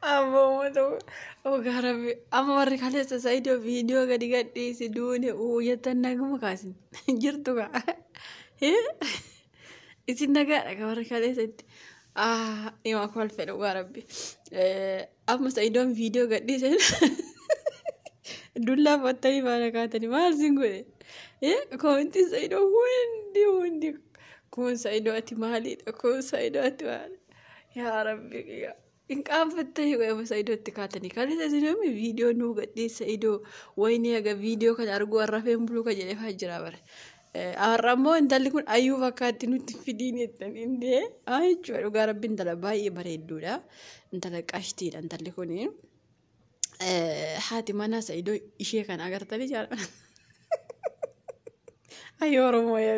Amo to o garabi amma warri kaleessa Saidoo viidiyoo gadi gadhiisi duune uuyatan naguma kaasin jirtu ka isin nagaadha ka warri kaleessatti ima kwal fedhu garabi amma Saidoon viidiyoo gadhiise dullaa fattanii baala kaatanii maal singule koomenti Saidoo hundi kun Saidoo ati maaliidha kun Saidoo ati maali yaa rabbi in kan fattay way Saidoo tikatani kalisa sinami video nu gaddi Saidoo wayni aga video kan argu arrafeen bulu ka jele fajira bare arramo indalli kun ayu fakati nuti fidini etan inde ay choro garabin dala baye bareedduudha indala qashtiidha indalli kun haati mana Saidoo ishee kan agartani jara ayoro moya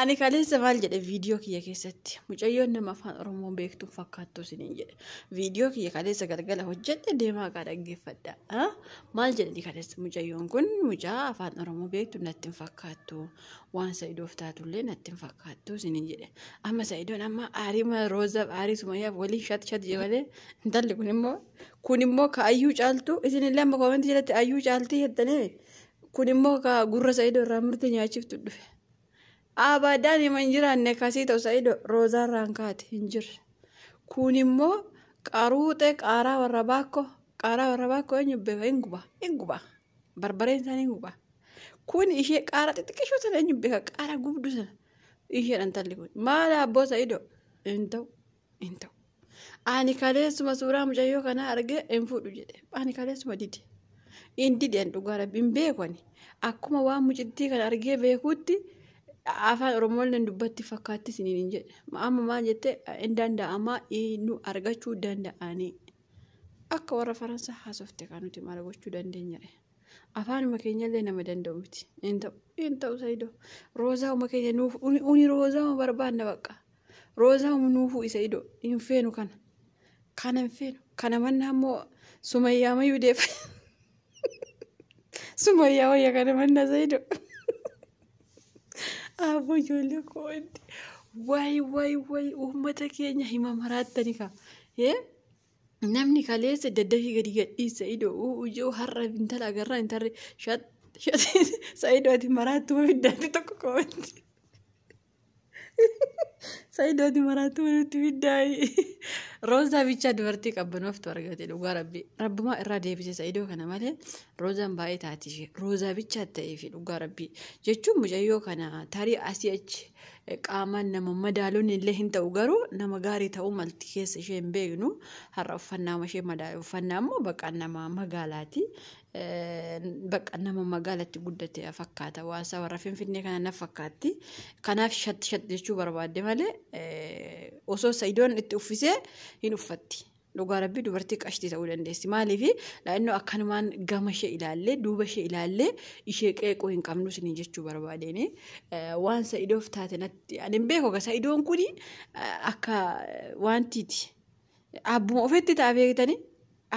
ani kaleessa maal jedhe viidiyoo kiyya keessatti mucayyoon nama afaan oromoo beektu fakkaattu sinin jedhe viidiyoo kiyya kaleessa galgala hojjedhe deemaa kaa dhaggeeffadha maal jedhe kaleessa mucayyoon kun mucaa afaan oromoo beektu natti fakkaattu waan Saidoof taatullee natti fakkaattu sinin jedhe amma Saidoon amma aarima rooza aarii sumayyaaf walii shat jedhale intalli kun immoo ka ayyuu caaltu isinillee amma koomenti jedhatti ayyuu caaltii jettanii kun immoo ka gurra Saidoo irraa murte nyaachiftu dhufe abadan manjiraanne kasii ta'u Saidoo roozaa rankaati hinjir kun immoo qaruuxe qaaraa warra baakko nyubbe inguba barbareen san inguba kun ishee qaara xixiqqishoo sana nyubbe ka qaara gubdu sana ishee dhantalli kun maala abboo Saidoo inta'u ani kaleessuma suuraa mucayyoo kana arge infuudhu jedhe ani kaleessuma didi indideen dhugaa rabbiin beekani akkuma waan mucittii kan argee beekuutti afaan oromoolleen dubbatti fakkaatti siniin jedhe amma maal jette indanda'ama nu argachuu danda'anii akka warra Faransaa haasofte kan nuti maal gochuu dandeenya afaanuma keenyallee nama danda'u miti inta'u Saidoo roozaa uma keenya nuuf uni roozaa barbaanna bakka roozaa nuufu Saidoo hin feenu kana hin feenu kana manna ammoo Sumayyaa mayyuu deef Sumayyaa wayya kana manna Saidoo Abo jole kooti way ummata keenya hima maraatani ka namni kaleessa daddafi gadi gadhiisa Saidoo ujoo harra intala agarra intarre shat Saidoo ati maraatuma fiddaati tokko kooti Saidoo ati maraatuma nuti fiddaai roozaa bicha dubartii qabbanoftu argate dhugaa rabbuma irraa deebise Saidoo kana malee roozaan baay'ee taati roozaa bicha ta'ee fi dhugaa rabbi jechuun mucayyoo kana tarii asii achi qaamaan nama madaaluun illee hin ta'u garuu nama gaarii ta'uu malti keessa ishee hin beeknu har'a uffannaa ishee madaalu uffannaa immoo bakka nama magaalaati bakka nama magaalatti guddate fakkaata waasa warra Finfinnee kana na fakkaatti kanaaf shat jechuu barbaadde malee osoo Saidoon itti uffisee hin uffatti dhugaa rabbi dubartii qashtii ta'uu dandeessi maaliifi laannoo akkanumaan gama ishee ilaallee duuba ishee ilaallee ishee qeequu hin qabnu sinin jechuu barbaadeeni waan Saidoof taate natti ani beeko ga Saidoon kuni akka wantiiti abbuma ofetti ta'a beektanii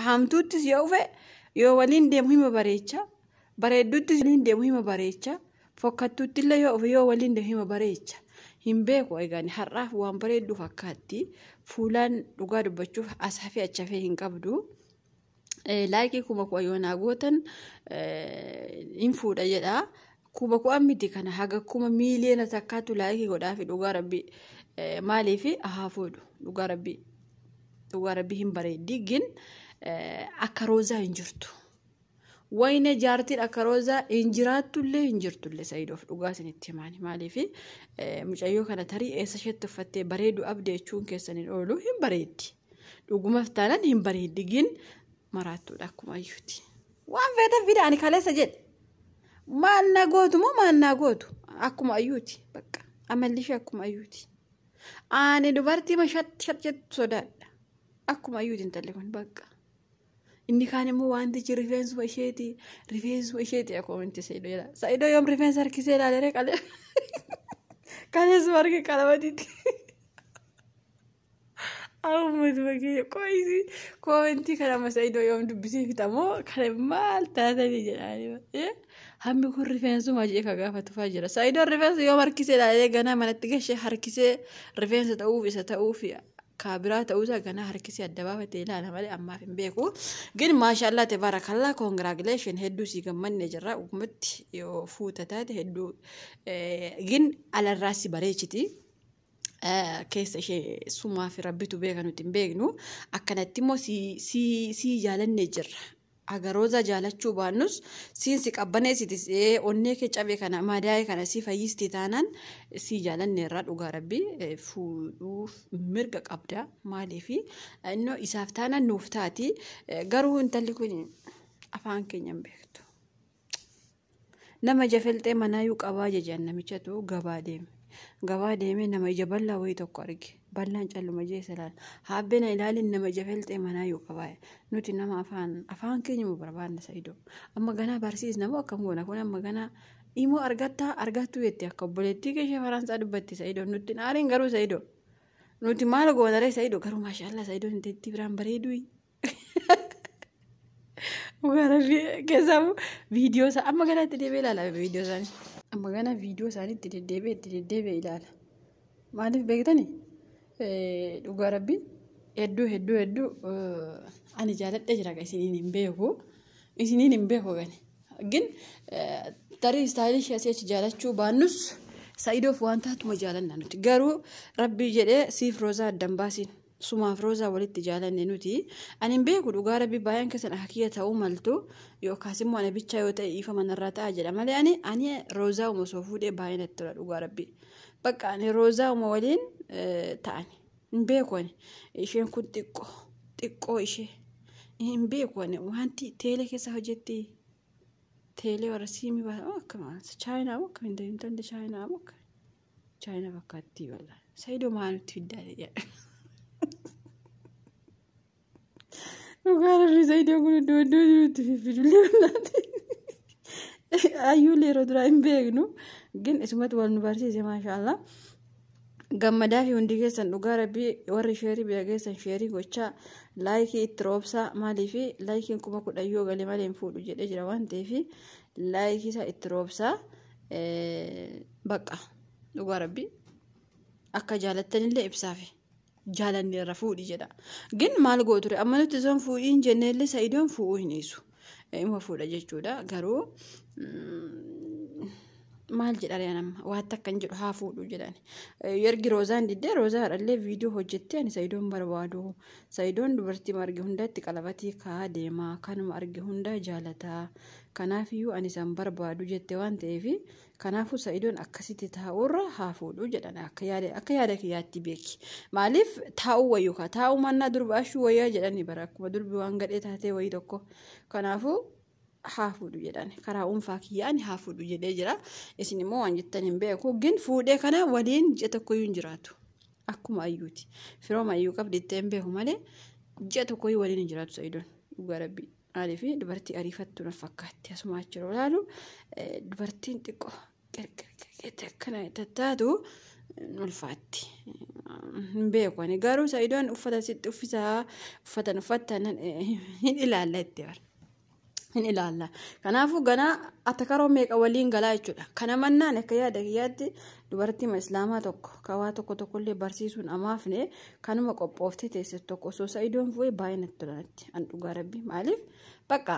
hamtuuttis yoo ufe yoo waliin deemu hima bareecha bareedduuttis waliin deemu hima bareecha fokkattuutti illee yoo ufe yoo waliin deemu hima bareecha hin beeku eegani har'aaf waan bareeddu fakkaatti fuulaan dhugaa dubbachuuf asaafi achafee hin qabdu laayikii kuma ku'a yoo naa gootan hin fuudha jedha kuma ku'a miti kana haga kuma miiliyoona takkaatu laayikii godhaafi dhugaa rabbi maaliifi haa fuudhu dhugaa rabbi hin bareeddi gin akka roozaa hin jirtu wayne jaartiin akka roozaa hin jirtullee Saidoof dhugaa isinitti himaani maaliifi mucayyoo kana tarii eessa isheetti uffattee bareedu abdeechuun keessaniin oolu hin bareeddi dhugumaaf taanan hin bareeddi gin maraattuudha akkuma ayyuuti waan feetan fida ani kaleessa jedhe maal naa gootu akkuma ayyuuti bakka amalli ishee akkuma ayyuuti ani dubartii ma shat jettu sodaadha akkuma ayyuuti intalli kun bakka inni kaan immoo wanti jiru rifeensuma isheeti akkoominti Saidoo yoom rifeensa harkisee ilaalee qalee kaleessuma arge qalamatitti Ahumatu bakee koisi koomenti kana Saidoo yoom dubbisee fitamoo kana maal taatanii jedhanii hammi kun rifeensuma jee ka gaafatu fa'aa jira. Saayidoo rifeensa yoo harkisee ilaalee ganaa manatti gashee harkisee rifeensa ta'uuf isa ta'uuf kaabiraa ta'uusaa ganaa harkisee adda baafatee ilaala malee ammaaf hin beeku. Gin maashaallah tabaarakallaa congratulation hedduu si gammanne jirra uumatti yoo fuuta taate hedduu gin alarraa si bareechiti. Keessa ishee sumaa fi rabbitu beeka nuti hin beeknu akkanatti immoo si jaalanne jirra. Agarooza jaalachuu baannus siinsi qabbaneessitis onnee kee cabee kana madaa'ee kana si fayyisti taanaan si jaalanne irraa dhugaa rabbi fuudhuuf mirga qabda maaliif innoo isaaf taanaan nuuf taati garuu intalli kun afaan keenya hin beektu. Nama jafelxee manaayyuu qabaa jejaan namichatu gabaa deeme nama ija bal'aa wayii tokko arge. Bal'aan calluma jeessa ilaala. Haabbena ilaalin nama jafelxee manaayyuu qabaa. Nuti nama afaan keenya mu barbaadna Saayidoo. Amma ganaa barsiisna moo akkam goona kun amma ganaa immoo argattuu jetti akka obboleettii keeshee Faransaa dubbatti Saayidoo nuti naariin garuu Saayidoo. Nuti maal goonaree Saayidoo garuu maashaallah Saayidoo intalli biraan bareeduu. Ugaarafi keessaa viidiyoo isaa amma ganaatti deebi'ee ilaala viidiyoo isaanii. Amma gana viidiyoo isaanii itti deddeebi'ee ilaala. Maaliif beektani? Dhugaa rabbi hedduu ani jaaladhe jira isiniin hin beeku gani. Gin tarii istaayilishii asii achi jaalachuu baannus Saayidoof waan taatuma jaalanna nuti. Garuu rabbi jedhee siif roozaa addan baasiin. Sumaaf roozaa walitti jaalanne nuti ani hin beeku dhugaa rabbi baay'een keessan hakiyya ta'uu maltu yookaas immoo ana bichaa yoo ta'e ifa manarraa ta'a jedha malee ani roozaa uma soo fuudhee baay'een itti tola dhugaa rabbi bakka ani roozaa uma waliin ta'ani hin beeku ani isheen kun xiqqoo ishee hin beeku ani wanti teelee keessa hojjetti teelee warra siimii baasa akkama chaayinaa bakka hin ta'in chaayinaa bakkaatti walla Saayidoo maanutti fiddaale jedha. Ugaarafi Saayidoo kun iddoo jirutti fidullee ayyuu leeroo duraa hin beeknu gin isumatti wal nu barsiise maashaallah. Gammadaa fi hundi keessan dhugaa rabbii warri sheerii biyya keessan sheerii gochaa laayikii itti roobsaa maaliifi laayikiin 10,000 yoo galee malee hin fuudhu jedhee jira waan ta'eef laayikii isaa itti roobsaa baqa dhugaa rabbii akka jaalattanillee ibsaafi. Jaalanne irra fuudhi jedha. Gin maal gooture amma nuti son fuudhiin jenneellee Saayidoon fuudhuu hin dhiisu. Ima fuudha jechuudha garuu maal jedhare nama waan takka hin jedhu haa fuudhu jedhani. Yergi roozaan diddee roozaa hadhallee viidiyoo hojjettee ani Saayidoon barbaadu. Saayidoon dubartii arge hundatti qalabatii kaa deemaa kanuma arge hunda jaalataa. Kanaafiyyuu ani isaan barbaadu jette waan ta'eef kanaafuu Saayidoon akkasitti taa'urra haa fuudhu jedhan akka yaada kiyyaatti beeki. Maaliif taa'uu wayyuu kaa taa'uu mannaa durbaashuu wayyaa jedhani bara akkuma durbi waan gadhee taatee wayii tokko kanaafuu haa fuudhu jedhan karaa dhuunfaa kiyyaani haa fuudhu jedhee jira. Isin immoo waan jettan hin beeku gin fuudhee kana waliin ji'a tokkoyyuu hin jiraatu akkuma ayyuuti firooma ayyuu qabdi itti hin beeku malee ji'a tokkoyyuu waliin hin jiraatu Saayidoon dhugaa rabbii. Maaliif dubartii ariifattu na fakkaatti asuma achiroo ilaalu dubartiin xiqqoo akkana tattaatu ulfaatti hin beeku ani garuu Saayidoon uffata sitti uffatan hin ilaalla itti bara. Hin ilaalla. Kanaafuu ganaa atakaroo meeqa waliin galaa jechuudha. Kana mannaan akka yaada kiyyaatti dubartii islaamaa tokko kawaa tokkollee barsiisuun amaafne kanuma qophooftee teesse tokko osoo Saayidoon fuudhee baay'ee natti tolanatti an dhugaa rabbi maaliif bakka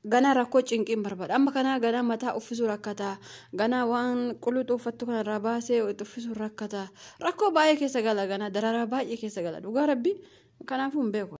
ganaa rakkoo cinqiin barbaada. Amma kanaa ganaa mataa uffisuu rakkataa ganaa waan quluxuu uffattu kanarraa baasee uffisuu rakkataa rakkoo baay'ee keessa gala ganaa dararaa baay'ee keessa gala dhugaa rabbi kanaafuu hin beeku.